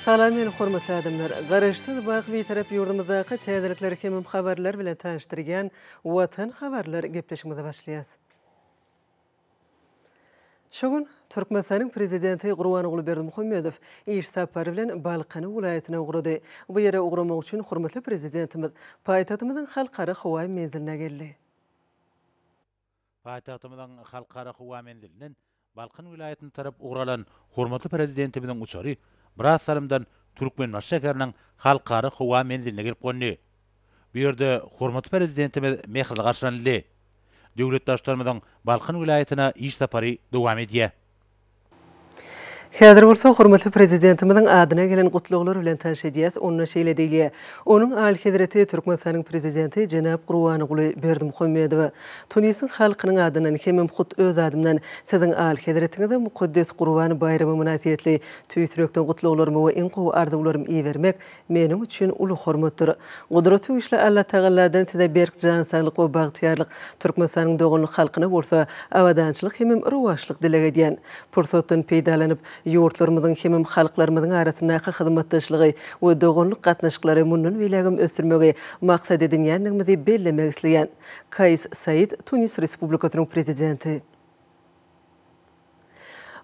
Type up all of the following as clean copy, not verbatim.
Salam men hormatly adamlar. Garaşsyz bir tarap yurdumyzdaky täzelikler hemem habarlar bilen tanıştyrgan Watan habarlar gepleşmede başlaýas. Şogun Türkmenistanyň prezidenti Gurbanguly Berdimuhammedow iş sapary bilen Balqany welaýatyna ugrady. Bu ýere ugramak üçin hormatly prezidentimiz paýtagtymyzyň halkara howa menziline geldi. Paýtagtymyzyň halkara howa menzilinden Balqan welaýatyny tarap ugralan hormatly prezidentimizin uçary biraz salymdan Türkmen şäheriniň halkara howa menziline gelip gönni. Bu ýerde hormatly prezidentimiz mehirli garşylandy. Döwletdaşlarymyzyň Balqan welaýatyna iş sapary dowam edýär. Häzir bolsa hormatly prezidentimiziň adyna gelen gutluklar bilen tanışýas. Onu şeýle diýilýär. Onuň Aly Hedraty Türkmenistanyň prezidenti Jenap Gurbanguly Berdimuhammedow Tunisyň halkynyň adynan hemem hut öz adymdan siziň Aly Hedratyňizde mukaddes Gurban bayramy münasibetli tüýtürekden gutluklarymyň we iň gowy arzuwlarym iýermek meniň üçin uly hormatdyr. Gudraty işle Allah Taaladan size berk jan saglyk we bagtyarlyk Türkmenistanyň dogunlyk halkyna bolsa awadançylyk hemem ruwaşlyk dileg edýän. Pursatdan peýdalanyp ýurtlarymyzyň hemem halklarymyzyň arasyndaky hyzmatdaşlygy we dogunlyk gatnaşyklary mundan belägim ösdürmegi maksat edilýändigini bellemek isleýän Kais Said Tunis Respublikasynyň prezidenti.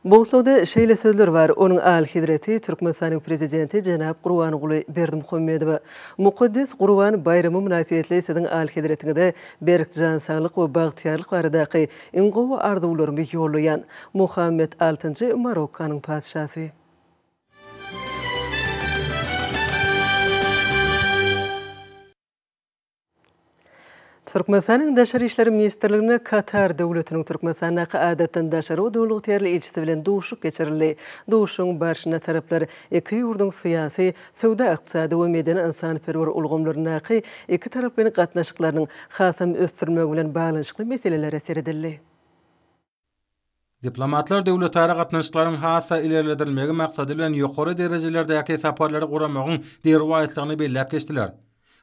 Boğsawda şeýle sözler var. Onuň Aly Hedraty Türkmenistanyň prezidenti Jenap Gurbanguly Berdimuhammedow mukaddes Gurban bayramy münasibetli siziň Aly Hedratyňizde berk jan saglyk we bagtyarlyk baradaky iň gowy arzuwlarymy ýollaýan Muhammed VI Marokkanyň padşasy. Türkmenistanyň Daşary işleri ministrligine Katar döwletiniň Türkmenistanyň adatdan daşary we döwlet ýerli elçisi bilen duşuk geçirildi. Duşuň barşyna taraplar iki ýurdun syýasy, sowda ykdysady we medeni insanperwer ulgamlaryna iki tarap bilen gatnaşyklarynyň hasam ösdürmegi bilen baglanyşykly meselelere seredildi. Diplomatlar döwletara gatnaşyklaryň hassa ilerledilmegi maksady bilen ýokary derejelerdäki saparlary guramagyň derwaýatlygyny belläp geçdiler.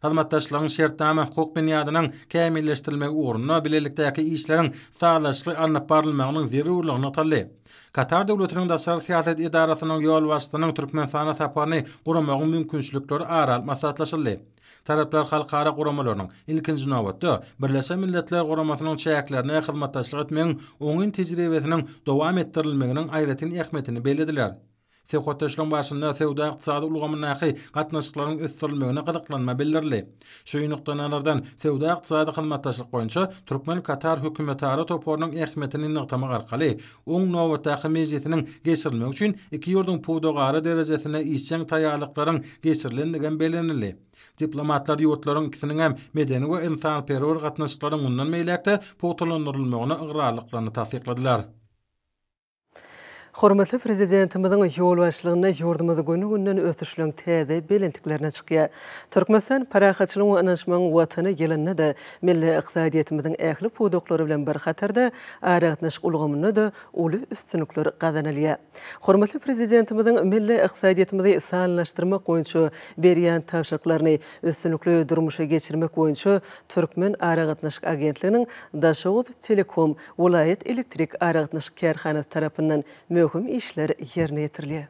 Hyzmatdaşlygyň şertname hukuk benýadynyň kämilleşdirilmegi ugruna bilelikdäki işleriň saglaşykly alnyp barylmagynyň zerurlygyny talap. Katar döwletiniň daşary siýaset idarasynyň ýol başçysynyň Türkmenistana saparyny guramagyň mümkinçilikleri aral maslahatlaşyldy. Taraplar halkara guramalarynyň ilkinji nowatda Birleşen Milletler Guramasynyň çäklerine hyzmatdaşlyk etmegiň oňun tejribesiniň dowam etdirilmeginiň aýratyn ähmetini belediler. Sewkatdaşlygyň başynda sewda ykdysady ulgamynaky gatnaşyklaryň ösdürilmegine gyzyklanma bildirdi. Şu noktalardan sewda ykdysady hyzmatdaşlyk boýunça Türkmen Katar hökümetary toparynyň ähmetini nyktamak arkaly oň nowatdaky mejlisiniň geçirilmegi üçin iki ýurdun puwdagary derejesine işçiň taýýarlyklaryň geçirilendigini belenildi. Diplomatlar ýurtlaryň ikisiniň hem medeni we insanperwer gatnaşyklaryň mundan meýlekde puwtalandyrylmagyna ygyrarlyklaryny tasdikladylar. Hormatly prezidentimiziň ýol başlygyna ýurdumyzy günü-günden ösüşleň täze belentiklerine çykýar. Türkmenistan parahatçylyk we anaşmagyň watany gelende de milli ykdysadiyetimiziň ähli puwdaklary bilen bir hatarda aragatnaşyk ulgamyny da uly üstünlikler gazanylýar. Hormatly prezidentimiziň milli ykdysadiyetimizi sanlaşdyrmak boýunça berýän tapşyryklaryny üstünlikli durmuşa geçirmek boýunça Türkmen aragatnaşyk agentliginiň Daşawut Telekom welaýet elektrik aragatnaşyk karhanasy tarapyndan möhüm işler ýerine ýetirilýär.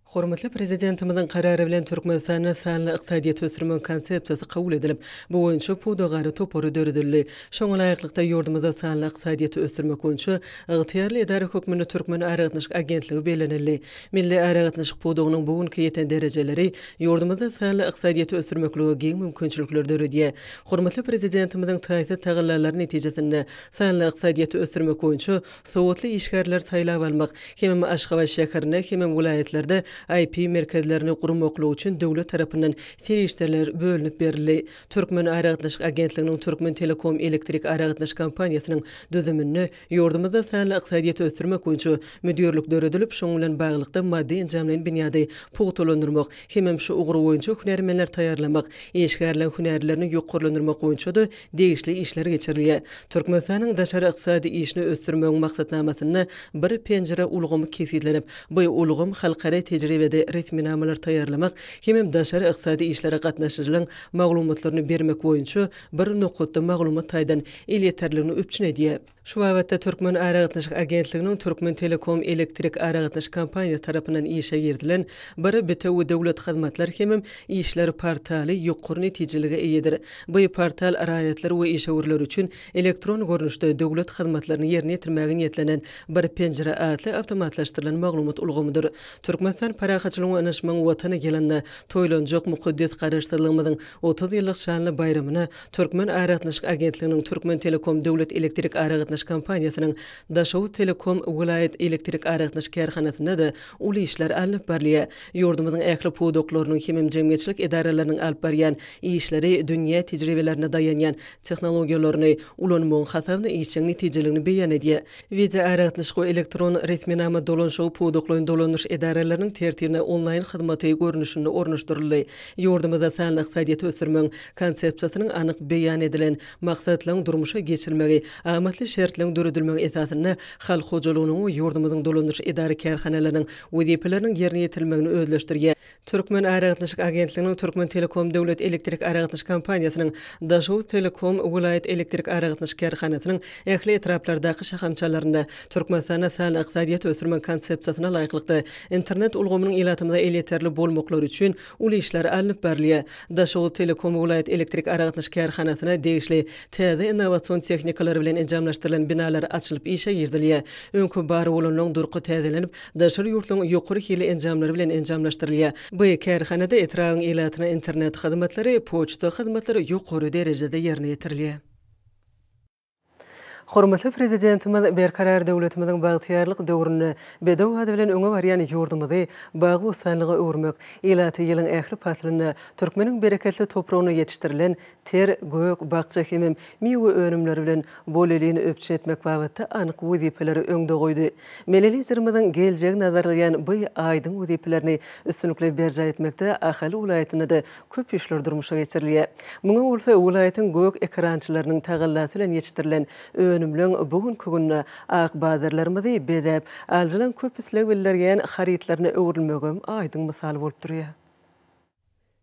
Hormatly prezidentimiziň karary bilen Türkmenistanyň sanly ykdysadyýet ösdürmek konsepsiýasy kabul edilip, bu boýunça puwdagary topary döredildi. Şoňa laýyklykda ýurdumyzda sanly ykdysadyýety ösdürmek boýunça ygtyýarly idara hökümini Türkmen aragatnaşyk agentligi belenildi. Milli aragatnaşyk puwdagynyň bugünkü ýeten derejeleri ýurdumyzda sanly ykdysadyýety ösdürmeklige giň mümkinçilikler döredýär. Hormatly prezidentimiziň taýsy tagyllary netijesinde sanly ykdysadyýety ösdürmek boýunça sowatly işgärler saýlap almak, hemem Aşgabat şäherine, hemem welaýatlerde IP merkezlerini gurmaklygy üçin döwlet tarapyndan serişlerler bölünip berildi. Türkmen aragatnaşyk agentliginiň Türkmen Telekom elektrik aragatnaşyk kompaniýasynyň düzümini ýurdumyzda sanly ykdysadyýety ösdürmek boýunça müdürlük döredilip, şoň bilen baglykda maddi enjamlaryň binýady puwtalandyrmak, hemem şu ugry boýunça hünärmenler taýýarlamak, işgärlen hünärlerini ýokarlandyrmak boýunça da degişli işler geçirilýär. Türkmenistanyň daşary ykdysady işini ösdürmegiň maksatnamasyna bir penjere ulgamy kesilip, bu ulgam halkara tejribede resminamalar taýýarlamak hem daşary ykdysady işlere gatnaşyjylaryň maglumatlaryny bermek boýunça bir nokatda maglumat taýdan el ýeterligini öpçün edýär. Şu wagtda Türkmen Aragatnaşyk agentliginiň Türkmen Telekom elektrik aragatnaşyk kompaniýasy tarapyndan işe girdilen bir BTW döwlet hyzmatlar hem işleri portaly ýokary netijelige eýedir. Bu portal raýatlar we işgörler üçin elektron görnüşde döwlet hyzmatlaryny ýerine ýetirmäge niýetlenen bir penjere atly awtomatlaşdyrylan maglumat ulgamydyr. Türkmenistan parahaçylygyň öňeşmeň watana gelende toýlanjak mukaddes garaşdyrylmadyň 30 ýyllyk şanly bayramyna Türkmen Aragatnaşyk agentliginiň Türkmen Telekom döwlet elektrik aragatnaşyk kompaniýasynyň Daşow Telekom vilayet elektrik aragatnaşyk karhanasynda da uly işler alınıp barlýar. Ýurdumyzyň ähli podoklarynyň hem jemgyýetçilik edareleriniň alyp barýan işleri dünýä tejribelerine daýanýan tehnologiýalaryny ulanmagyň hasabyny işçiň netijeligini beýan edýär. Video aragatnaşyk we elektron resminama dolanşagy podoklaryň dolanýyş edareleriniň tertibine onlaýn hyzmaty görnüşini ornaşdyryldy. Ýurdumyzda sanly ykdysadyýaty ösürmeň konsepsiýasynyň anyk beýan edilen maksatlaryň durmuşa geçirilmegi, amatly şertlerin döredilmegi esasyna halk hojalygynyň we ýurdumyzyň dolanýyş edare karhanalarynyň wezipeleriniň ýerine ýetirilmegini özleşdirýär. Türkmen Aragatnaşyk agentliginiň Türkmen Telekom döwlet elektrik aragatnaşyk kompaniýasynyň Daşow Telekom vilayet elektrik aragatnaşyk karhanasynyň ähli etraplardaky şahamçalarynda Türkmenistana sanly ykdysadyýaty ösürmek konsepsiýasyna laýyklykda internet ulgamynyň ilatymyda elýeterli bolmaklary üçin uly işler alınıp barlýar. Daşow Telekom vilayet elektrik aragatnaşyk karhanasyna degişli täze innowasion tehnikalary bilen enjamlaşdyrylan binalar açylyp işe girdilýär. Öňkü bary bolanyň durky täzelenip, daşary ýurtlaryň ýokary hili enjamlary bilen enjamlaşdyrylýar. Bu karhanada etragyň ilatyna internet hyzmatlary, poçta hyzmatlary ýokary derejede ýerine ýetirilýär. Hormatly prezidentimiz berkarar döwletimiziň bagtyarlyk döwrüne bedew hady bilen öňe barýan ýurdumyzy bagy ustanlygy öwürmek, ilaty ýylyň ähli patryny Türkmeniň bereketli topragyna ýetişdirilen ter, gök, bagça hem miwe önümleri bilen bolelygyny öpçün etmek wagtda anyk wezipeleri öňde goýdy. Melelizirimiziň geljegi nazarlayan bu aýdyň wezipelerini üstünlikle berja etmekde ahali ulaýatyna da köp işler durmuşa geçirilýär. Muňa bolsa ulaýatyň gök ekrançylarynyň tagallasy bilen ýetişdirilen önümlüň bugünkü günne ak bazarlarymyzy bedep aljalan köp isleg bildirgen haritlaryny öwrülmegem aýdyň misaly bolup durýar.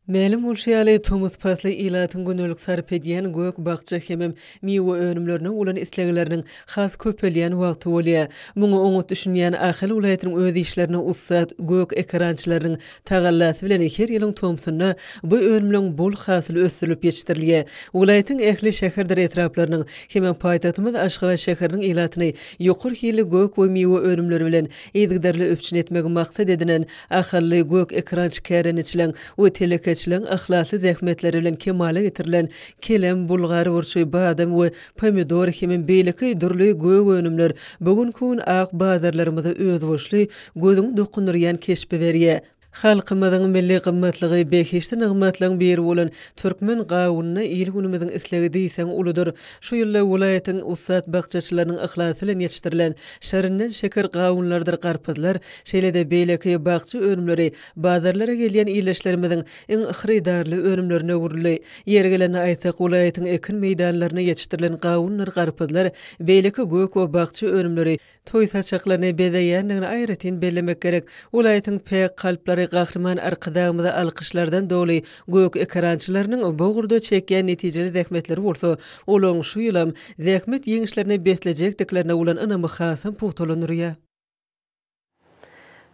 Mälim bolşýaly Thomas Pasly ilatyň günlük sarp edýän gök bagça hem miwe önümlerine ulan islegleriniň has köpelýän wagty bolýar. Muňa oňat düşünýän ahali ulaýatynyň öz işlerine ussat gök ekrançylarynyň tagallasy bilen her ýylyň tomsuny bu önümlüň bol hasyly ösürilip ýetişdirilýär. Ulaýatyň ähli şäherler etraplarynyň hem paýtatymyz Aşgabat şäheriniň ilatyny ýokary hili gök we miwe önümleri bilen ýetdirli öpçün etmegi maksat edilen ahali gök ekrançy kärençilen we teleke ahlasy zähmetleri bilen kemale getirilen kelem, bulgar, urçy, badam we pomidor hem beýleki durly gög önümler bugünkü gün ak bazarlarymyza öz boşly gözüň dokunurýan keşpe berýär. Halkymyzyň milli gymmatlygy beýleşdi nygmatlaryň biri bolan Türkmen gawunyna il günümiziň islegi diýsen uludur. Şu ýylla welaýatyň ussat bagçaçylarynyň ihlasy bilen ýetişdirilen şerinden şeker gawunlardyr garpyzlar, şeýle-de beýleki bagça önümleri bazarlara gelýän ýerleşlerimiziň iň ihridarly önümlerine öwrüli. Ýeri gelende aýtsak welaýatyň ekin meýdanlaryna ýetişdirilen gawunlar garpyzlar, beýleki gök we bagça önümleri toý saçaklaryny bezeýändigini aýratyn bellemek gerek. Welaýatyň pek kalplary gahryman arkadagymyza alkyşlardan doly gök ekrançylarynyň bogurda çekýän netijeli zähmetleri bolsa, olaň şu ýylam zähmet ýeňişlerine beslejekdiklerine ulan ynamy hasam puwtalanýar.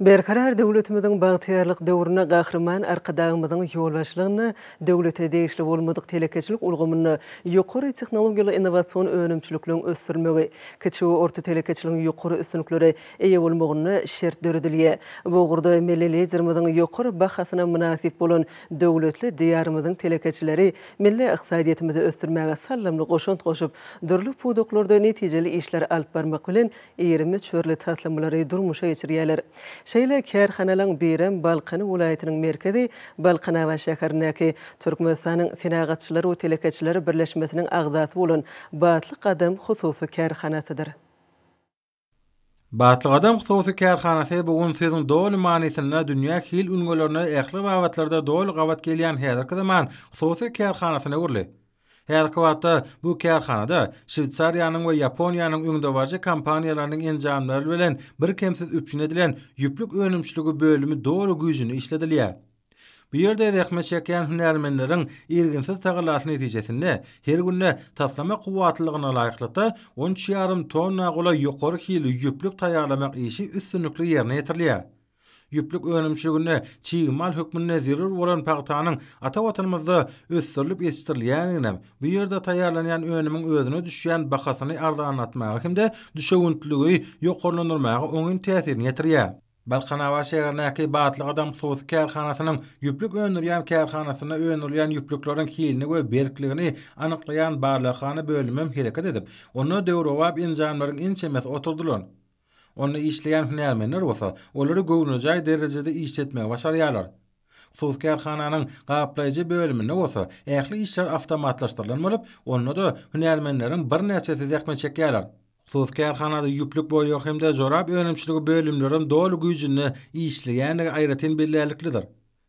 Berkarar döwletimiziň bagtyarlyk döwrüne gahryman arkadagymyzyň ýolbaşlygyny döwlete degişli bolmadyk telekeçilik ulgamyny ýokary tehnologiýaly innowasion önümçilikligiň ösürmegi, kiçik we orta telekeçiligiň ýokary üstünlikleri eýe bolmagyny şert döredilýär. Bu gurda melelizirimiziň ýokary bahasyna münasip bolan döwletli diýarymyzyň telekeçileri milli ykdysadyýetimizi ösürmäge sallamly goşunt goşup, dürli podoklarda netijeli işler alyp barmak bilen eýerimi çörli taslamlary durmuşa geçirýärler. Şeýle karhanalaryň birem Balqany welaýatynyň merkezi Balqanawa şäherindäki Türkmenistanyň senagatçylary we telekeçileri birleşmesiniň agzasy bolan Batly Gadam hususy karhanasydyr. Batly Gadam hususy karhanasy bugun sözüň doly manysyna dünýä hil üngelerine ähli wagtlarda doly gawat gelýän häzirki zaman hususy karhanasyna öwrüli. Her wagtda bu kärhanada Şwitsariýanyň we Ýaponiýanyň öňdebarjy kompaniýalarynyň enjamlary bilen bir kemsiz üpçün edilen ýüplük önümçiligi bölümi dogry güýjüni işledilýär. Bu ýerde ähmet çeken hünärmenleriň irginsiz tagalasy netijesinde her günne taslama kuwatlygyna laýyklykda 13,5 tonna gola ýokary hili ýüplük taýýarlamak işi üstünlikli ýerine ýetirilýär. Ýüplük önümçiligine çiğmal hökmüne zerur bolan pagtanyň ata-watanymyzda ösdirilip ýetirilýänine bu ýerde taýýarlanýan önümiň özüne düşýän bahasyny arzanlatmagy hemde düşewntligi ýokarlandyrmagy oňun täsirini ýetirýär. Balkanawa şäherindäki Batlyk Adam Sows kärhanasynyň ýüplük öndürýän kärhanasyna öndürýän ýüplükleriň hilini we berkligini anyklaýan barlahany bölümem hereket edip, onu döwrewap enjamlaryň inçemes oturdular. Onu işleyen hünärmenler bolsa, olary göwnüjay derejede işletmegi başarýarlar. Sows kärhananyň gaplaýjy bölüminde bolsa, ähli işler awtomatlaşdyrylan bolup, onu da hünärmenleriň bir näçesi ähmet çekýärler. Sows kärhanada ýüplük boýak hemde jorap önümçiligi bölümleriň dolu güýjüni işleýän aýratyn belläliklidir.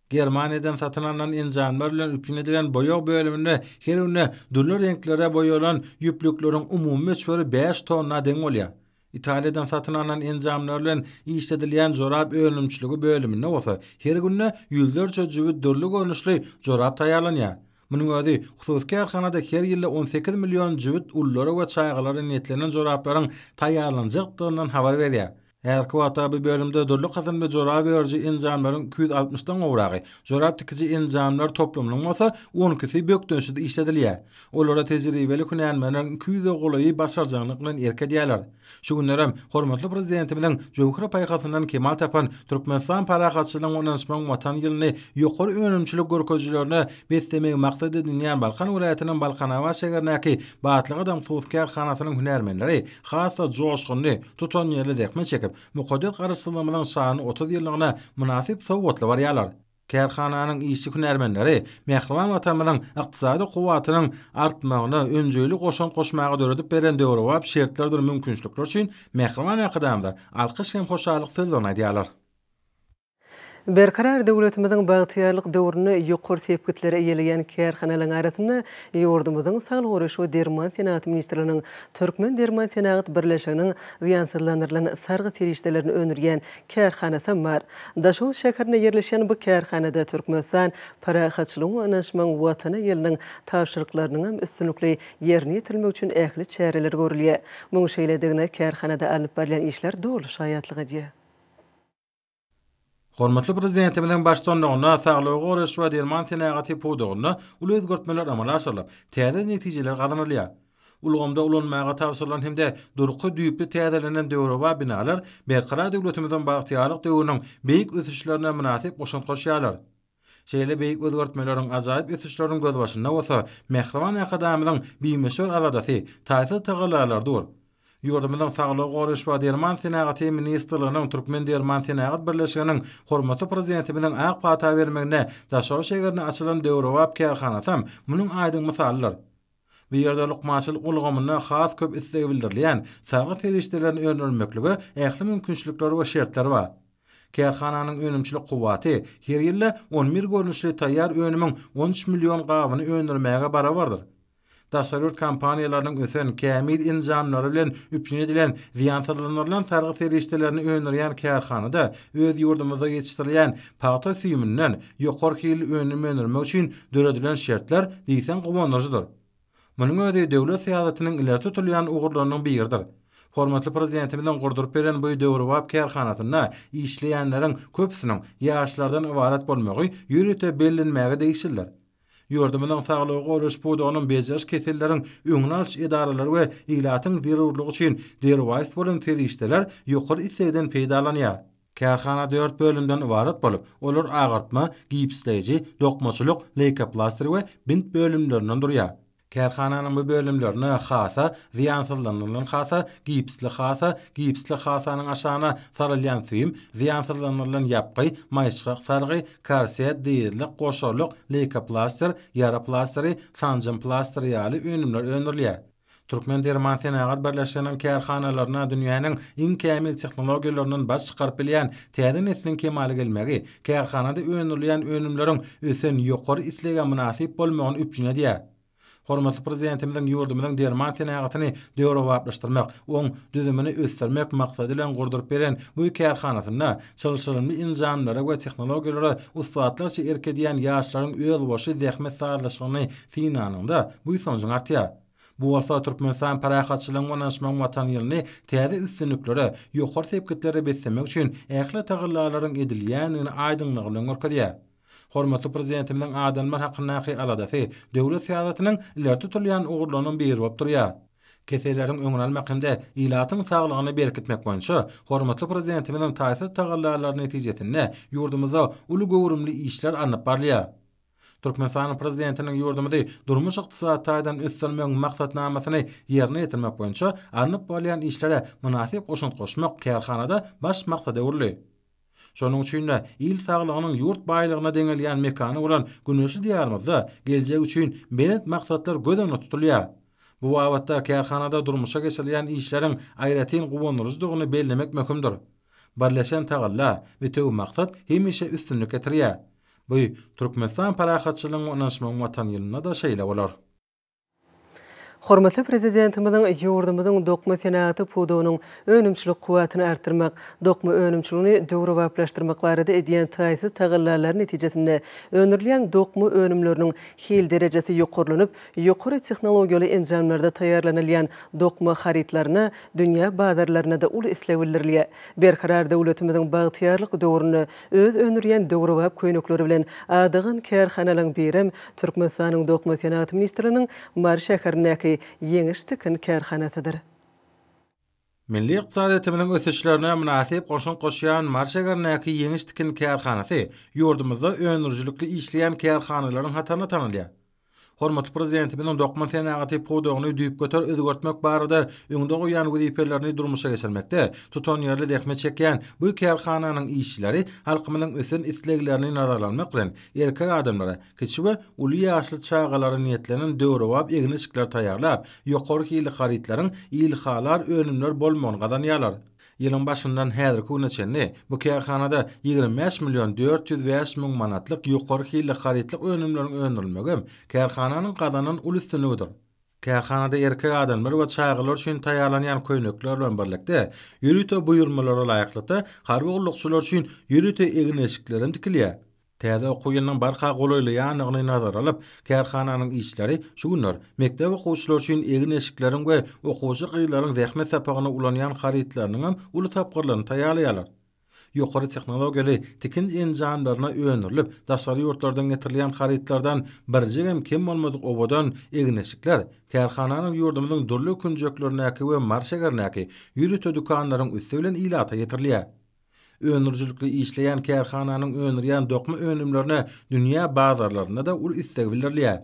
Germaniýadan satyn alynan enjamlar bilen üpçün edilen boýak bölüminde her günne dürli renklere boýalan ýüplükleriň umumy meşguri 5 tonna deň bolýar. İtalyadan satın alınan enjamlar bilen işledilýän jorap önümçiligi bölüminde bolsa, her günne ýüzlerçe jüwit dürli görnüşli jorap taýýarlanýar. Munyň özi Sows kärhanada her ýyly 18 million jüwit ullara we çaýgalary niýetlenen joraplaryň taýýarlanjakdygyny habar berýär. Her kwata bu bölümde dürli kazanma jorap berýärji enjamlaryň 260-dan gowragy jorap tikici enjamlar toplamynyň bolsa 12-si bökdönşide işledilýär. Olara tejribeli hünärmenleriň 200 golaýy başarjaglyk bilen erke diýerler. Şu günlerem hormatly prezidentimiň Jowhara paýgasyndan kemal tapan Türkmenistan paragatçylygyň onanşmagyň watan ýylyny ýokary önümçilik görkezjilerine beslemegi maksady edilýän Balkan welaýatynyň Balkanawa şäherindäki Batlyk Adam Sows kärhanasynyň hünärmenleri hassa joşgyny tutan ýerli däkme çekip muqaddas garşylymynyň şany 30 ýyllygyna münasip sowgatly barýarlar. Kärhananyň işçi hünärmenleri Mehriban watanymyzyň ykdysady kuwatynyň artmagyna öňjüli goşan goşmagy döredip beren döwrewap şertlerdir mümkinçilikler üçin Mehriban akadamda alkyş hem hoşallyk sözlerini aýdýarlar. Berkarar döwletimiziň bagtyýarlyk döwrüne ýokary tepkitlere eýeleýän kärhanalaryň arasyna ýurdumyzyň saglyk goraşy we derman senaty ministrliginiň Türkmen Derman Senaty birleşiginiň ziýansızlandyrylan sargy terişdelerini öňürýän kärhanasy bar. Daşol şäherine ýerleşen bu kärhanada Türkmenistan paragatçylygyň anaşmagyň watana ýylynyň taşdyryklarynyň hem üstünlikli ýerine ýetirmek üçin ähli çäreler görülýär. Muňa şeýledigine kärhanada alyp barylan işler dolu şaýatlyk edýär. Hormatly prezidentimiň başdanlygyna saglyk goraşy we derman senaty pudugyna uly özgertmeler amala aşyrylyp, täze netijeler gazanylýar. Ulgamda ulanmaga tawsyrlan hemde durky düýpli täzelenen döwrewap binalar berkarar döwletimiziň bagtyarlyk döwrüniň beýik ösüşlerine münasip goşan goşýarlar. Şeýle beýik özgertmeleriň ajaýyp ösüşleriň gözbaşynda bolsa, Mehriban akadamynyň biýmeşer aradasy taýsy tagalarlardyr. Ýurdumyzyň saglyk goraşy we derman senaty ministrliginiň Türkmen Derman Senaty birleşiginiň hormatly prezidentimiň ak pata bermegine daşaw şäherine açylan döwrewap kärhanasy munyň aýdyň misallar. Bu ýerde lukmaçylyk ulgamyna has köp isleg bildirilýän sargy terişdelerini öňürmekligi ähli mümkinçilikleri we şertleri bar. Kärhananyň önümçilik kuwaty her ýyly 11 görnüşli taýýar önümiň 13 million gabyny öňürmäge barabardyr. Daşarýurt kompaniýalarynyň ösen kämil enjamlary bilen üpçün edilen ziýansızlandyrylan sargy terişdelerini öňürýän kärhanada öz ýurdumyzda ýetişdirilýän paýta süýümünden ýokary hili önümi öňürmek üçin döredilen şertler diýsen gowanyjydyr. Munyň özi döwlet syýasatynyň ileri tutulýan ugurlarynyň biridir. Hormatly prezidentimiň gurduryp beren bu döwrewap kärhanasyna işleýänleriň köpsiniň ýaşlardan ibaret bolmagy ýürete bellenmäge değişirler. Ýurdumyzyň saglygy goraşy pudugynyň bejeriş keselleriň öňüne alyş edaralary we ilatyň zerurlygy üçin derwäs bolan terişdeler ýokary islegden peýdalanýar. Kärhana 4 bölümden ibaret bolup, olar agartma, gipsleýici, dokmaçylyk, leykoplastr we bint bölümlerinden durýar. Kärhananyň bu bölümlerine hasa, ziýansızlandyrylan hasa, gipsli hasanyň aşagyna sarylýan süýüm, ziýansızlandyrylan ýapgy, maýşyk sargy, karset, diýerlik, goşarlyk, leykoplastr, yaraplastry, sanjym plastry ýaly önümler öňürilýär. Türkmen Derman Senaty birleşiginiň kärhanalaryna dünýäniň iň kämil tehnologiýalarynyň baş çykaryp bilýän täze nesliniň kemali gelmegi, kärhanada öňürilýän önümleriň ösen ýokary islega münasip bolmagyny üpçün edýär. Hormatly prezidentimizin ýurdumyzyň derman senagatyny döwrewaplaşdyrmak, oň düzümini ösdürmek maksady bilen gurduryp beren bu kärhanasyna çalışylmy inzamlara we tehnologiýalara ustatlarça erkediýän ýaşlaryň öz başy zähmet sarlaşygyny finanynda bu soňjyň artýar. Bu bolsa Türkmenistan parahatçylygyň onaşmagyň watan ýylyny täze üstünliklere, ýokary sepketleri beslemek üçin ähli tagyllalaryň edilýänini aýdynlygy bilen görkezýär. Hormatly prezidentimiň adamlar hakyny aladasy döwlet siýasatynyň ileri tutulýan ugurlarynyň biri bolup durýar. Keseleriň öňüne almakynda ilatyň saglygyny berkitmek boýunça hormatly prezidentimiň taýsy tagyllalaryny netijesinde ýurdumyzda uly gowrumly işler alınıp barlýar. Türkmenistan prezidentiniň ýurdumyzy durmuş ykdysadydan ösdürmek maksatnamasyny ýerine ýetirmek boýunça alınıp barlýan işlere munasyp goşunt goşmak kärhanada baş maksady urly. Şonuň üçin de il saglygynyň ýurt baýlygyna deňelýän mekany bolan güneşli diýarymyzda geljek üçin benet maksatlar göz önüne tutulýar. Bu wagtda kärhanada durmuşa geçirilýän işleriň aýratyn guwunuruzdygyny bellemek möhümdir. Birleşen tagylla we töw maksat hemişe üstünlük getirýär. Bu Türkmenistan parahatçylygyň onaşmagyň watan ýylyna da şeýle bolar. Hormatly prezidentimiň ýurdumyzyň dokma senaty pudunyň önümçilik kuwatyny artdyrmak, dokma önümçiligini döwrewaplaşdyrmak barada edýän taýsy tagyllalaryň netijesinde öňürleýän dokma önümleriniň hil derejesi ýokarlanyp, ýokary tehnologiýaly enjamlarda taýýarlanylýan dokma haritlaryna dünýä bazarlaryna da uly isleg bildirilýär. Berkarar döwletimiziň bagtyarlyk döwrüne öz öňürleýän döwrewap köýnekleri bilen adygan kärhanalaryň birim Türkmenistanyň dokma senaty ministriniň Mar şäherindäki yeňiştikin kärhanasydyr. Milli iqtisadiyetimiň ösüşlerine münasip goşun goşýan Marşegarnäki yeňiştikin kärhanasy ýurdumyzda öňürjülükli işleýän kärhanalaryň hatyny tanylýar. Hormatly prezidentimiň dokma senagaty pudugyny düýüp göter özgörtmek barada öňde goýan wezipelerini durmuşa geçirmekde tutan ýerli dähmet çekýän bu kärhananyň işçileri halkymyň ösün isleglerini nazarlanmak bilen erkek adamlara kiçi we uly ýaşly çağalary niýetlenen döwrewap egniçikler taýýarlap, ýokary hili haritlaryň ilhalar önümler bolmagyny gadanýarlar. Ýylyň başyndan häzirki güne çenli bu kärhanada 25 milyon 405 000 manatlyk ýokary hili haritlik önümleriň öňürilmegi kärhananyň gadanyn uly üstünligidir. Kärhanada erkek adamlar we çağalar üçin taýýarlanýan köýnekler bilen birlikde ýürüte buýurmalara laýyklykda harby ullukçylar üçin ýürüte egneşiklerim dikilýär. Täze okuwynyň barka golaýlygyny nazara alyp, kärhananyň işleri şu günler mektep okuwçylar üçin egneşiklerin we okuwçy gyýlaryň zähmet sapagyna ulanýan haritlarynyň uly tapgyrlaryny taýýarlaýarlar. Ýokary tehnologiýaly tikin enjamlaryna öňürilip, daşary ýurtlardan getirilýän haritlardan birjigem kim bolmadyk obadan egneşikler kärhananyň ýurdumynyň durly künjeklerindäki we marşegarnäki ýürüte dükanlaryň üstü bilen ilata getirilýär. Öňürjülükli işleýän kärhananyň öňürýän dokma önümlerine dünýä bazarlaryna da uly istek bildirilýär.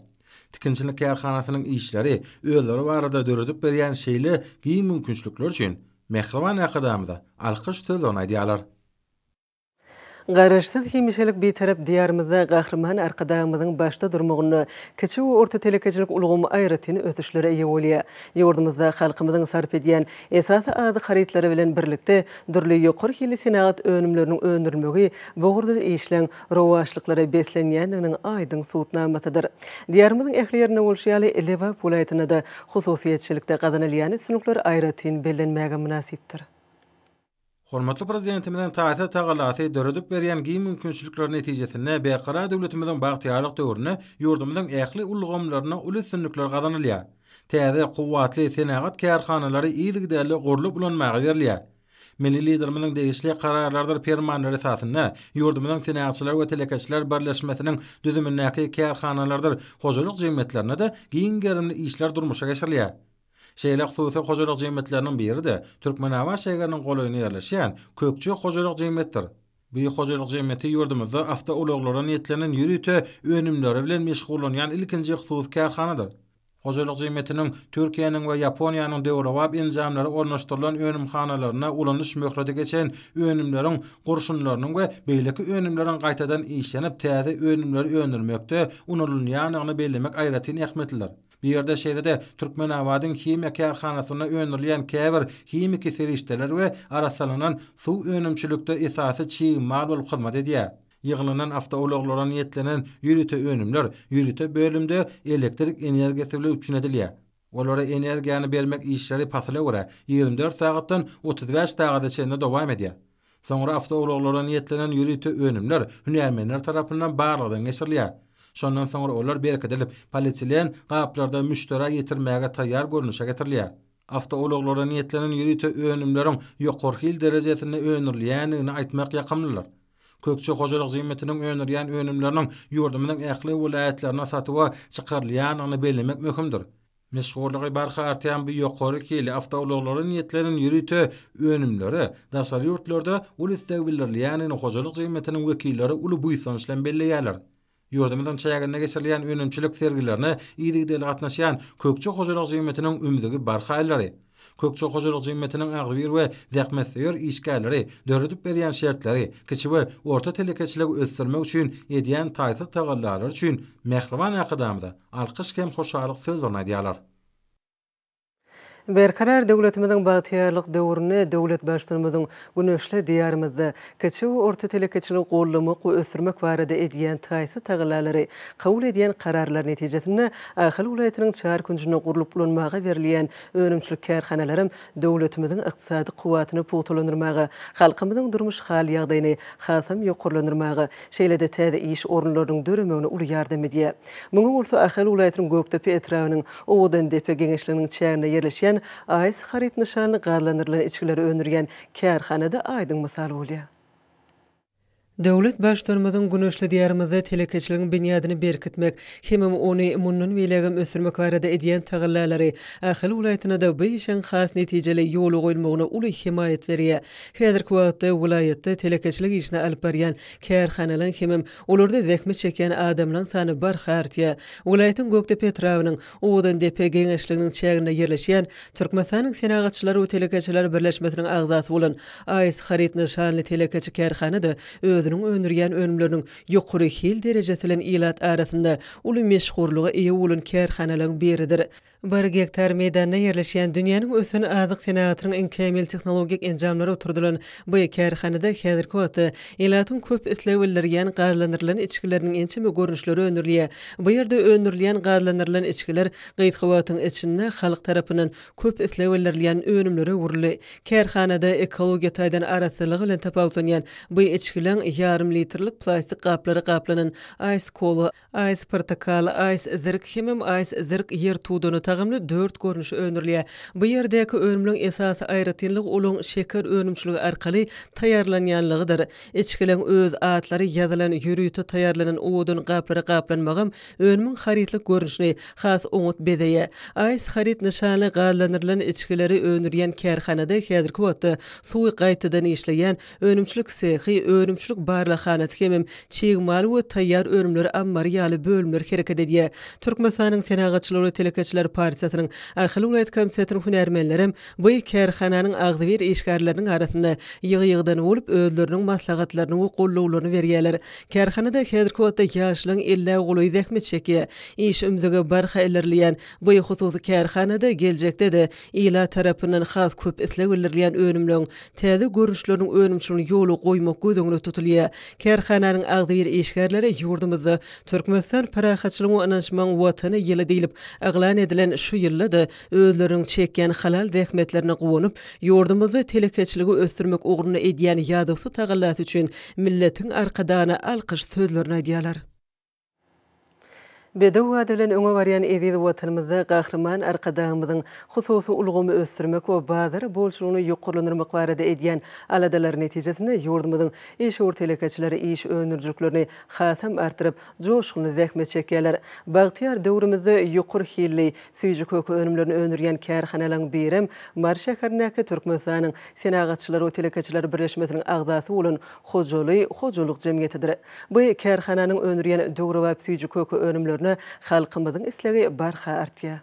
Tikinçilik kärhanasynyň işleri özleri barada döredip berýän şeýle giň mümkinçilikler üçin mehriban akadamyda alkyş sözlerini aýdýarlar. Garaşsyz hemişelik bir tarap diýarymyzda gahrman arkadamyzyň başda durmagyny, kiçi we orta telekejilik ulgamy aýratyny ötüşlere eýe bolýar. Ýurdumyzda halkymyzyň sarp edýän esasy ady haritlary bilen birlikde durly ýokary hili senat önümleriniň öňürilmegi bogurda işleň rowaşlyklara beslenýäniniň aýdyň suwtnamasydyr. Diýarymyzyň ähli ýerine bolşýaly Eleva pulaýatyna da hususiýetçilikde gadanylýan üstünlikler aýratyn bellenmäge münasipdir. Hormatly prezidentimiň taýsy tagylasy döredip berýän giň mümkinçilikler netijesinde berqarar döwletimiň bagtyarlyk döwrüne ýurdumyzyň ähli ulgamlaryna uly üstünlikler gadanylýar. Täze kuwwatly senagat kärhanalary ýygydaly gurlup bulanmagy berilýär. Milli liderimiň degişli kararlardyr fermanlary esasynda ýurdumyzyň senagatçylar we telekeçiler birleşmesiniň düzümindäki kärhanalardyr hojalyk jemgyýetlerine de giň gerimli işler durmuşa geçirilýär. Şeýle hususy hojalyk jemgyýetleriniň biri de Türkmenawa şäheriniň golaýyna ýerleşýän Kökçü hojalyk jemgyýetdir. Bu hojalyk jemgyýeti ýurdumyzda awta uluglara niýetlenen ýürüte önümleri bilen meşgullanýan ilkinji husus kärhanadyr. Hojalyk jemgyýetiniň Türkiýanyň we Ýaponiýanyň döwrewap enjamlary ornaşdyrylan önümhanalaryna ulanyş möhreti geçen önümleriň gurşunlarynyň we beýleki önümleriň gaýtadan işlenip täze önümleri öňürmekde unulunýanyny bellemek aýratyn ähmetlidir. Bir ýerde şeýlede Türkmenawadyň himya kärhanasyna öňürilýän käbir himiki serişdeler we arasalanan suw önümçilikde esasy çiğ mal bolup hyzmat edýär. Ýygylanan avtologlara niýetlenen ýürüte önümler ýürüte bölümde elektrik energiýasy bilen üçinedilýär. Olara energiýany bermek işleri pasyla görä 24 sagatdan 35 sagata çende dowam edýär. Soňra avtologlara niýetlenen ýürüte önümler hünärmenler tarapyndan barlygydan geçirilýär. Şondan soňra olar berkedilip polisiýalar gaplarda müşteri ýetirmäge taýýar görnüşe getirilýär. Avtologlara niýetlenen ýürüte önümleriň ýokarky derejesinde öňürlýänini aýtmak ýakymlylar. Kökçe hojalyk jemgyýetiniň öňürýän önümleriniň ýurdumyň ähli vilayetlerine satyba çykarylýanyny bellemek möhümdir. Meşgullygy barha artýan bu ýokary kili avtologlara niýetlenen ýürüte önümleri daşary ýurtlarda ulusdagy bildirilýäni hojalyk jemgyýetiniň wekilleri uly buýsanyş bilen belleýärler. Ýurdumyň çäginde geçirilýän önümçilik sergilerine ýygydy gatnaşýan kökçe hojalyk jemgyýetiniň ümidigi barha elleri. Kökçe hojalyk jemgyýetiniň agdyr we zähmetseýär işgärleri, döredip berýän şertleri, kiçi we orta telekeçiligi ösdürmek üçin edýän taýsy tagallalar üçin mehriban akadamyda alkyş hem hoşalyk sözlerini aýdýarlar. Berkarar döwletimiziň batyarlyk döwrüne döwlet başlygymyzyň güneşli diýarymyzda kiçi we orta telekeçilik gollamak we ösdürmek barada edýän taýsy tagalary kabul edýän kararlar netijesinde Ahal welaýatynyň çar kunjuna gurulyp bolanmaga berilýän önümçilik kärhanalaryň döwletimiziň ykdysady kuwatyny putulandyrmaga, halkymyzyň durmuş hal ýagdaýyny hasam ýokurlandyrmaga, şeýle-de täze iş orunlarynyň döremegine uly ýardam edýär. Muňa bolsa Ahal welaýatynyň Göktepe etrawynyň Owadan depe geňeşliginiň çäginde ýerleşýän AES harit nişanly gazlandyrylan içkileri önürgen kärhanada aýdyň mysal bolýar. Döwlet başlarymyzyň güneşli diýarymyzda telekeçiligiň binýadyny berkitmek, hemem ony mundan belegem ösürmek barada edýän tagallalary Ahal welaýatyna da bu işin has netijeli ýoly goýulmagyna uly himayet berýär. Häzirki wagtda welaýatda telekeçilik işine alyp barýan kärhanalaryň hemem olarda zähmet çekýän adamlaryň sany barha artýar. Welaýatyň Göktepe etrawynyň Owadan depe geňeşliginiň çäginde ýerleşýän Türkmenistanyň senagatçylary we telekeçiler birleşmesiniň agzasy bolan AES harit nişanly telekeçi kärhanada önürýän önümleriniň ýokary hil derejesinde bilen ilat arasynda uly meşhurlygy eýe bolan kärhanalaryň biridir. 1 hektar meydanda ýerleşýän dünýäniň ösen azyk senatynyň en kämil tehnologik enjamlary oturdulan bu kärhanada häzirki wagtda ilatyň köp islebildirýän gazlandyrylan içkileriniň ençeme görnüşleri önürliýär. Bu ýerde önürliýän gazlandyrylan içkiler gyýtgywatyň içinde halk tarapyndan köp islebildirýän önümleri urly. Kärhanada ekologiýa taýdan araslygy bilen tapawutlanýan bu içkileň yarım litrlik plastik gaplary gaplanan AES kola, AES portakal, AES zirk hemem AES zirk yer tuduny tagamly 4 görnüşi önürliýär. Bu ýerdäki önümliň esasy aýratynlyk ulan şeker önümçiligi arkaly taýarlanýanlygydyr. İçkileň öz atlary ýazylan ýürüte taýarlanan owadan gaplary gaplanmagam önümüň haritlik görnüşini has oňut bedeýär. AES harit nişanly gazlandyrylan içkileri önürýän kärhanada häzirki wagtda suwy gaýtadan işleýän önümçilik sehi, önümçilik barlahanat hemem çegmal we taýýar önümleri ammary ýaly bölümler hereket edýär. Türkmenistanyň senagatçylary telekeçiler partiýasynyň Ahal welaýat komitetining hünärmenleri bu kärhananyň agdyr işgärleriniň arasynda ýygy-ýygydan bolup özleriniň maslahatlaryny we gollawlaryny berýärler. Kärhanada häzirki wagtda ýaşlyň 50 goly zähmet çekýär. İş ümzüge barha ellerleýän bu hususy kärhanada geljekde-de ila tarapyndan has köp islebildirýän önümleriň täze görnüşleriniň önümçiligiň ýoly goýmak gözüňde tutulýar. Kärhananyň agdyr işgärleri ýurdumyzda Türkmenistan parahatçylygy we ananşmaň watany ýyly diýilip aglan edilen şu ýylda özleriň çekýän halal zähmetlerini gowunyp ýurdumyzda telekeçiligi ösdürmek ugruny edýän ýadysy tagallasy üçin milletiň arkadana alkyş sözlerini aýdýarlar. Bedew bilen öňe barýan eziz watanymyzda gahrman arkadaşymyzyň hususy ulgumy ösdürmek we bazar bolşulygyny ýokurlandyrmak barada edýän aladalar netijesinde ýurdumyzyň iş ortelekeçileri iş önürjüklerini hasam artyryp joşgyny zähmet çekýärler. Bagtyar döwrümizde ýokary hilli süýji kökü önümlerini önürýän kärhanalaryň birim Mar şäherindäki Türkmenistanyň senagatçylary we telekeçiler birleşmesiniň agzasy bolan hojalyk jemgyýetidir. Bu kärhananyň önürýän döwre we süýji kökü önümleri halkymyzyň islegi barha artýar.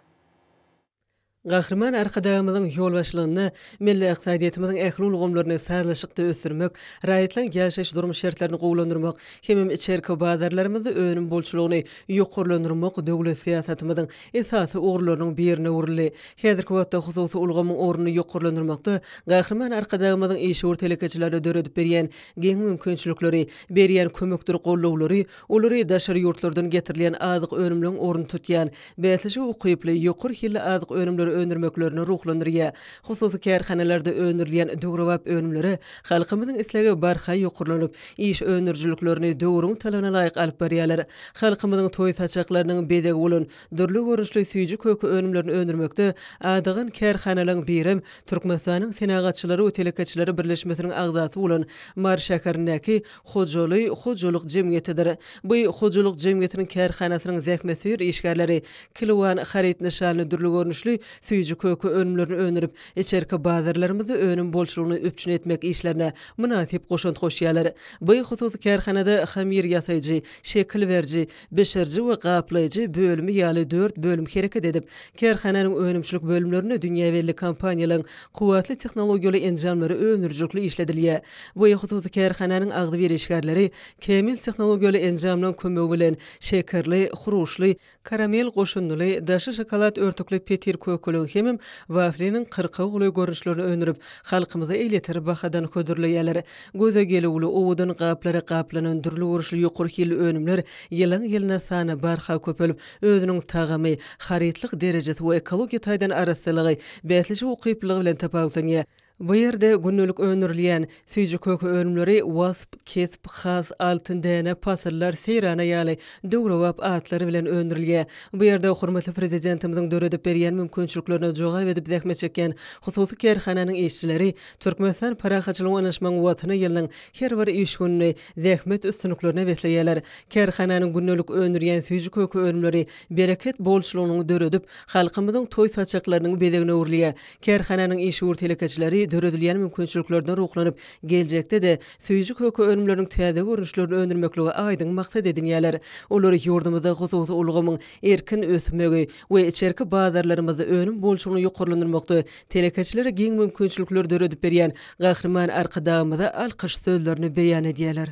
Gahryman arkadağımyzyň ýol başlygyny milli iqtisadiýetimiziň ähli ulgamlaryny sazlaşykda ösürmek, raýatlaň ýaşaş durmuş şertlerini gowlandyrmak, hemem içerki bazarlarymyzy önüm bolçulugyny ýokurlandyrmak döwlet siýasatymyzyň esasy ugrlarynyň birine uruly. Häzirki wagtda hususy ulgamyň ornuny ýokurlandyrmakda gahryman arkadağımyzyň işi ortelekeçilere döredip berýän geň mümkinçilikleri, berýän kömekdir gollawlary, olary daşary ýurtlardan getirilýän azyk önümleriň orny tutýan, bäsişi ukyply ýokur hilli azyk önümleri önürmeklerini ruhlandyrýar. Hususy kärhanelerde önürilýän döwrewap önümleri halkymyzyň islegi barha ýokurlanyp, iş önürjiliklerini döwrüň talabına laýyk alyp barýarlar. Halkymyzyň toý saçaklarynyň bedegi bolan dürli görünüşli süýji kökü önümlerini önürmekde adygyň kärhaneleriň birim Türkmenistanyň senagatçylary we telekeçileri birleşmesiniň agzasy bolan Mar şäherindäki Hojalyk jemgyýetidir. Bu Hojalyk jemgyýetiniň kärhanasynyň zähmetsir işgärleri kilowan harit nişanly dürli görünüşli süýji kökü önümlerini önürip, içerki bazarlarymyzy önüm bolçulugyny öpçün etmek işlerine münasip goşunt goşýarlar. Bu hususy kärhanada hamir ýasaýjy, şekil berji, beşerji we gaplayjy bölümi ýaly 4 bölüm hereket edip, kärhananyň önümçilik bölümlerini dünýäwelli kompaniýalaryň kuwatly tehnologiýaly enjamlary önürjilikli işledilýär. Bu hususy kärhananyň agdy bir işgärleri kemil tehnologiýaly enjamlaryň kömegi bilen şekerli, huruşly, karamel goşunly, daşy şokolad örtükli petir kökülüň hemem wafliniň 40 uly görünüşlerini önürüp, halkymyza eýleter bahadan ködürleýärler. Göze gelewli owudan gaplary gaplanan dürli görüşli ýokur hil önümler ýylyň ýylyna sany barha köpelip, özüniň tagamy, haritlik derejesi we ekologiýa taýdan araslygy, bäsliçi ukyplygy bilen tapawutlanýar. Bu ýerde günnelik önürilýän süýji kökü önümleri wasp, kesp, has, altyn däne, pasyllar, seýrana ýaly döwrewap atlary bilen önürilýär. Bu ýerde hormatly prezidentimiziň döredip berýän mümkinçiliklerine jogap edip zähmet çekýän hususy kärhananyň işçileri Türkmenistan Parahaçylyk Onaşmagyň watyny ýylyň her bir iş gününi zähmet üstünliklerine wesleýärler. Kärhananyň günnelik önürýän süýji kökü önümleri bereket bolçulugyny döredip, halkymyzyň toý saçaklarynyň bedegine urulýar. Kärhananyň işi urtelekeçileri döredilýän mümkinçiliklerden ruhlanyp, geljekde de süýji kökü önümleriniň täze görünüşlerini önürmekligi aýdyň maksat edinýärler. Olary ýurdumyzda hususy ulgamyň erkin ösmegi we içerki bazarlarymyzda önüm bolçulugyny ýokurlandyrmakda telekeçilere geň mümkinçilikler döredip berýän gahryman arkadağymyza alkyş sözlerini beýan edýärler.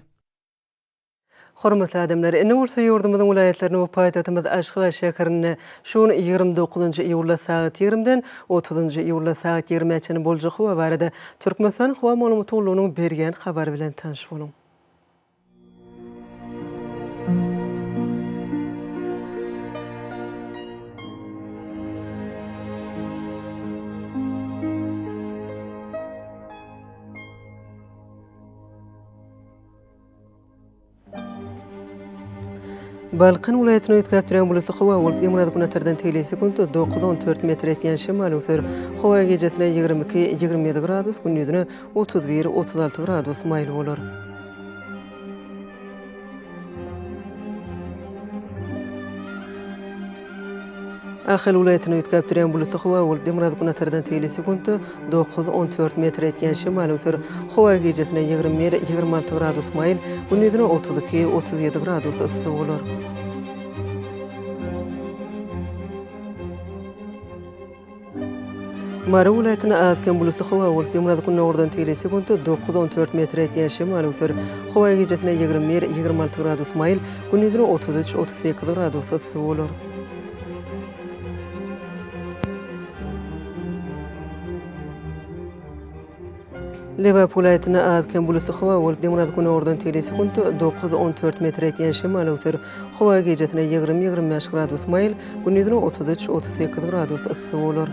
Hormatly adamlar, ine bolsa ýurdumyzyň vilayetlerini we paýtagtymyz Aşgabat şäherinde şuň 29-njy iýulda saat 20-den 30-njy iýulda saat 20-çe boljak we barada Türkmenistan Hawa Maglumatlygynyň berýän habar bilen tanış bolun. Balqan vilayetine ötkäp duran bulusy hawa bolup ýemrad günatardan tele sekund 9-14 metr etýän şemal ösür. Hawa gecesine 22-27 gradus, gündüzüne 31-36 gradus maýl bolar. Ahal vilayetine ötkäp duran bulusy hawa bolup ýemrad günatardan tele sekund 9-14 metr etýän şemal ösür. Hawa gecesine 21-26 gradus maýl, gündüzüne 32-37 gradus ysy bolar. Mara vilayetine azken bulusy hawa bolup ýemrad günatardan tele sekund 9-14 metr etýän şemal ösür. Hawa gecesine 21-26 gradus maýl, gündüzüne 33-38 gradus ysy bolar. Lewap vilayetine azken bulusy hawa bolup ýemrad günatardan tele sekund 9-14 metr etýän şemal ösür. Hawa gecesine 20-25 gradus maýl, gündüzüne 33-38 gradus ysy bolar.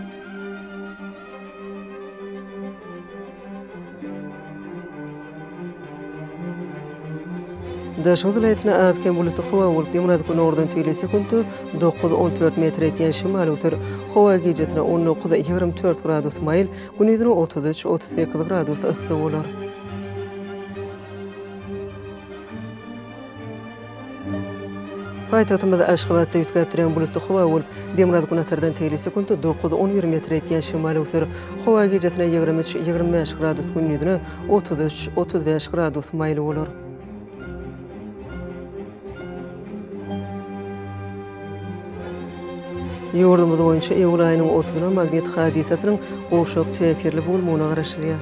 Daşy vilayetine azken bulusy hawa bolup ýemrad günatardan tele sekund 9-14 metr etýän şemal ösür. Hawa gecesine 19-24 gradus maýl, gündüzüne 33-38 gradus ysy bolar. Paýtagtymyz Aşgabatda ötkäp duran bulusy hawa bolup ýemrad günatardan tele sekund 9-10 metr etýän şemal ösür. Hawa gecesine 23-25 gradus, gündüzüne 33-35 gradus maýl bolar. Yurdumuz boýunça iyul aýynyň 30-na magnit hadisasynyň goşak täsirli bolmagyna garaşylýar.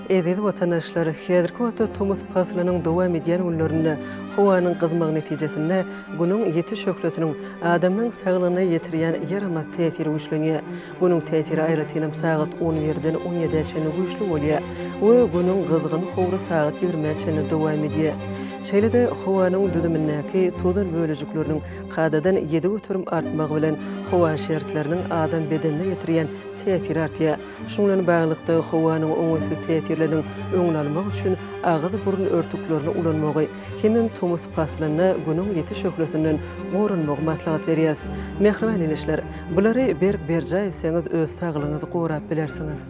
Eziz vatandaşlar, häzirki wagtda Thomas Paslanyň dowam edýän günlerinde howanyň gyzmagy netijesinde günüň ýeti şöhretiniň adamyň saglygyna ýetirýän ýaramaz täsiri güçlenýär. Günüň täsiri aýratynam sagat 10:00-den 17:00-çe güçlü bolýar we günüň gyzgyny howra sagat 20:00-çe dowam edýär. Şeýle-de howanyň düzümindäki tozan bölejikleriniň qadadan 7 götürüm artmagy bilen howa şertleriniň adam bedenine ýetirýän täsiri artýar. Şuňa bilen baglykda howanyň öňüsi täsirleriniň öňüne almak üçin agyzy burun örtüklerini ulanmagy hemem Thomas Paslanyna günüň ýeti şöhretinden gorunmagy maslahat berýär. Mehriban eleşler, bulary berja etseňiz öz saglygyňyzy gorap bilersiňiz.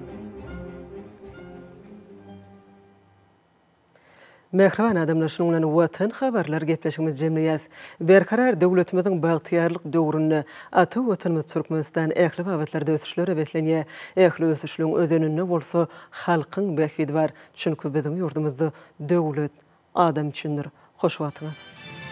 Mehriban adamlar şuňa bilen watan habarlar gepleşigimiz jemleýär. Berkarar döwletimiziň bagtyarlyk döwründe ata watanymyz Türkmenistan ähli wagtlarda ösüşlere beslenýär. Ähli ösüşlüň özeninde bolsa halkyň bähidi bar. Çünki biziň ýurdumyzda döwlet adam üçindir. Hoş wagtyňyz.